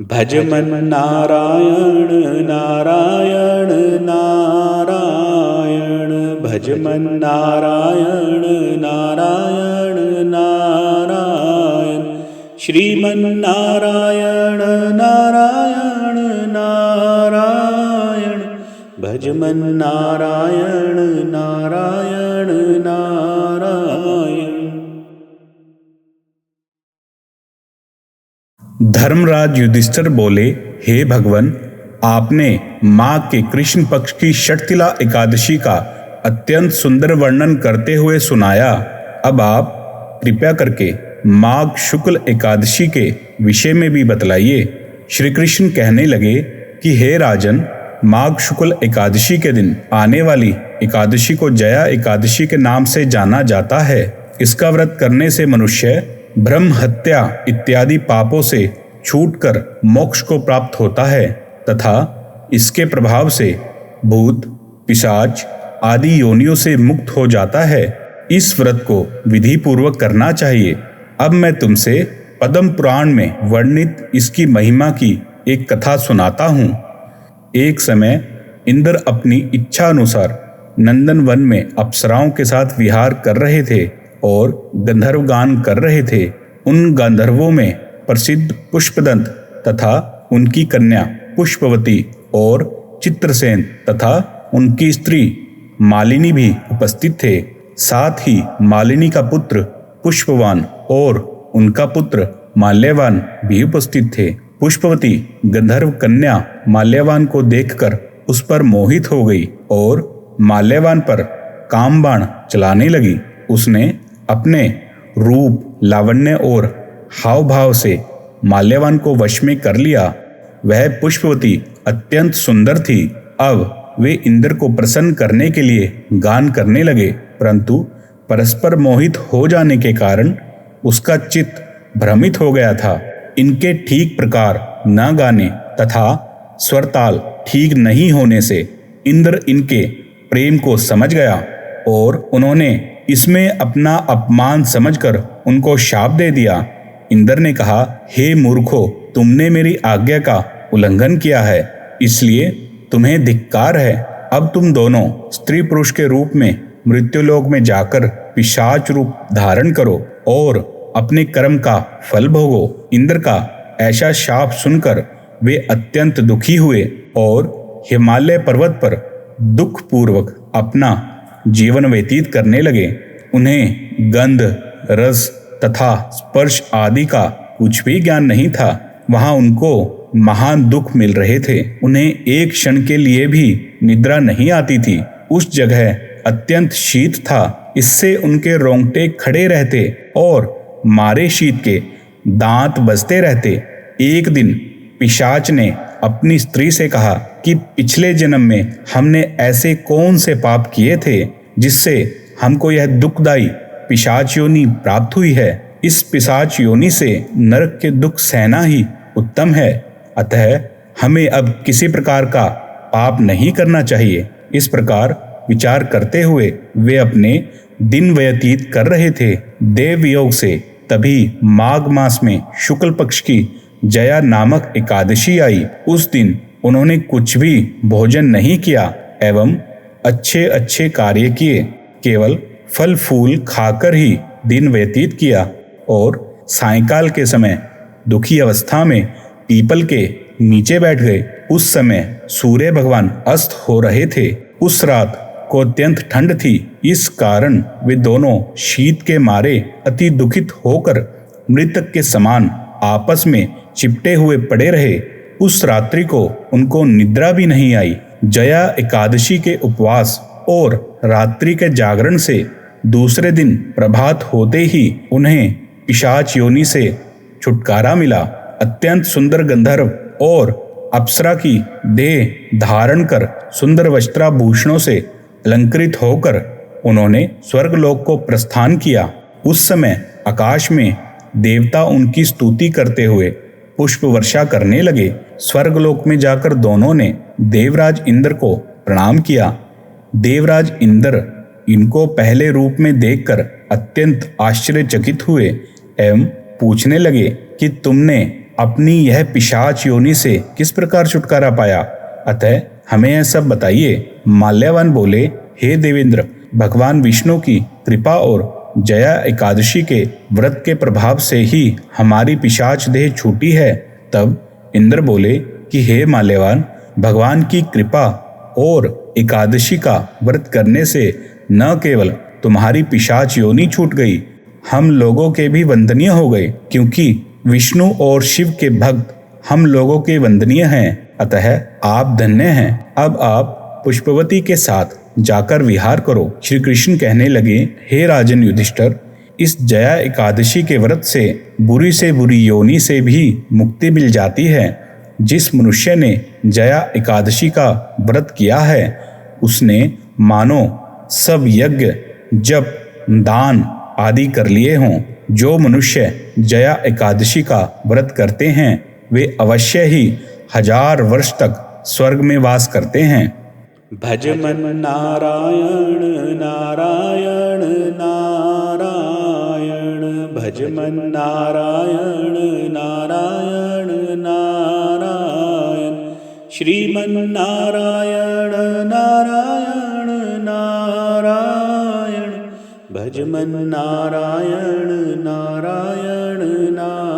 भज मन नारायण नारायण नारायण, भज मन नारायण नारायण नारायण, श्रीमन नारायण नारायण नारायण, भज मन नारायण नारायण नारायण। धर्मराज युधिष्ठिर बोले, हे भगवन, आपने माघ के कृष्ण पक्ष की षटतिला एकादशी का अत्यंत सुंदर वर्णन करते हुए सुनाया। अब आप कृपया करके माघ शुक्ल एकादशी के विषय में भी बतलाइए। श्री कृष्ण कहने लगे कि हे राजन, माघ शुक्ल एकादशी के दिन आने वाली एकादशी को जया एकादशी के नाम से जाना जाता है। इसका व्रत करने से मनुष्य ब्रह्म हत्या इत्यादि पापों से छूटकर मोक्ष को प्राप्त होता है तथा इसके प्रभाव से भूत पिशाच आदि योनियों से मुक्त हो जाता है। इस व्रत को विधि पूर्वक करना चाहिए। अब मैं तुमसे पद्म पुराण में वर्णित इसकी महिमा की एक कथा सुनाता हूँ। एक समय इंद्र अपनी इच्छा अनुसार नंदन वन में अप्सराओं के साथ विहार कर रहे थे और गंधर्व गान कर रहे थे। उन गंधर्वों में प्रसिद्ध पुष्पदंत तथा उनकी कन्या पुष्पवती और चित्रसेन तथा उनकी स्त्री मालिनी भी उपस्थित थे। साथ ही मालिनी का पुत्र पुष्पवान और उनका पुत्र माल्यवान भी उपस्थित थे। पुष्पवती गंधर्व कन्या माल्यवान को देखकर उस पर मोहित हो गई और माल्यवान पर कामबाण चलाने लगी। उसने अपने रूप लावण्य और हाव भाव से माल्यवान को वश में कर लिया। वह पुष्पवती अत्यंत सुंदर थी। अब वे इंद्र को प्रसन्न करने के लिए गान करने लगे, परंतु परस्पर मोहित हो जाने के कारण उसका चित्त भ्रमित हो गया था। इनके ठीक प्रकार न गाने तथा स्वरताल ठीक नहीं होने से इंद्र इनके प्रेम को समझ गया और उन्होंने इसमें अपना अपमान समझकर उनको शाप दे दिया। इंद्र ने कहा, हे मूर्खो, तुमने मेरी आज्ञा का उल्लंघन किया है, इसलिए तुम्हें धिक्कार है। अब तुम दोनों स्त्री पुरुष के रूप में मृत्युलोक में जाकर पिशाच रूप धारण करो और अपने कर्म का फल भोगो। इंद्र का ऐसा शाप सुनकर वे अत्यंत दुखी हुए और हिमालय पर्वत पर दुख पूर्वक अपना जीवन व्यतीत करने लगे। उन्हें गंध रस तथा स्पर्श आदि का कुछ भी ज्ञान नहीं था। वहां उनको महान दुख मिल रहे थे। उन्हें एक क्षण के लिए भी निद्रा नहीं आती थी। उस जगह अत्यंत शीत था, इससे उनके रोंगटे खड़े रहते और मारे शीत के दांत बजते रहते। एक दिन पिशाच ने अपनी स्त्री से कहा कि पिछले जन्म में हमने ऐसे कौन से पाप किए थे जिससे हमको यह दुखदायी पिशाच योनि प्राप्त हुई है। इस पिशाच योनि से नरक के दुख सहना ही उत्तम है, अतः हमें अब किसी प्रकार का पाप नहीं करना चाहिए। इस प्रकार विचार करते हुए वे अपने दिन व्यतीत कर रहे थे देव योग से। तभी माघ मास में शुक्ल पक्ष की जया नामक एकादशी आई। उस दिन उन्होंने कुछ भी भोजन नहीं किया एवं अच्छे अच्छे कार्य किए, केवल फल फूल खाकर ही दिन व्यतीत किया और सायंकाल के समय दुखी अवस्था में पीपल के नीचे बैठ गए। उस समय सूर्य भगवान अस्त हो रहे थे। उस रात को अत्यंत ठंड थी, इस कारण वे दोनों शीत के मारे अति दुखित होकर मृतक के समान आपस में चिपटे हुए पड़े रहे। उस रात्रि को उनको निद्रा भी नहीं आई। जया एकादशी के उपवास और रात्रि के जागरण से दूसरे दिन प्रभात होते ही उन्हें पिशाच योनि से छुटकारा मिला। अत्यंत सुंदर गंधर्व और अप्सरा की देह धारण कर सुंदर वस्त्राभूषणों से अलंकृत होकर उन्होंने स्वर्गलोक को प्रस्थान किया। उस समय आकाश में देवता उनकी स्तुति करते हुए पुष्प वर्षा करने लगे। स्वर्गलोक में जाकर दोनों ने देवराज इंद्र को प्रणाम किया। देवराज इंद्र इनको पहले रूप में देखकर अत्यंत आश्चर्यचकित हुए एवं पूछने लगे कि तुमने अपनी यह पिशाच योनि से किस प्रकार छुटकारा पाया, अतः हमें यह सब बताइए। माल्यवान बोले, हे देवेंद्र, भगवान विष्णु की कृपा और जया एकादशी के व्रत के प्रभाव से ही हमारी पिशाच देह छूटी है। तब इंद्र बोले कि हे माल्यवान, भगवान की कृपा और एकादशी का व्रत करने से न केवल तुम्हारी पिशाच योनि छूट गई, हम लोगों के भी वंदनीय हो गए, क्योंकि विष्णु और शिव के भक्त हम लोगों के वंदनीय हैं, अतः आप धन्य हैं। अब आप पुष्पवती के साथ जाकर विहार करो। श्री कृष्ण कहने लगे, हे राजन युधिष्ठिर, इस जया एकादशी के व्रत से बुरी योनि से भी मुक्ति मिल जाती है। जिस मनुष्य ने जया एकादशी का व्रत किया है, उसने मानो सब यज्ञ, जप, दान आदि कर लिए हों। जो मनुष्य जया एकादशी का व्रत करते हैं, वे अवश्य ही 1000 वर्ष तक स्वर्ग में वास करते हैं। भज मन नारायण नारायण नारायण, भज मन नारायण नारायण नारायण, श्रीमन नारायण नारायण नारायण, भज मन नारायण नारायण नारायण।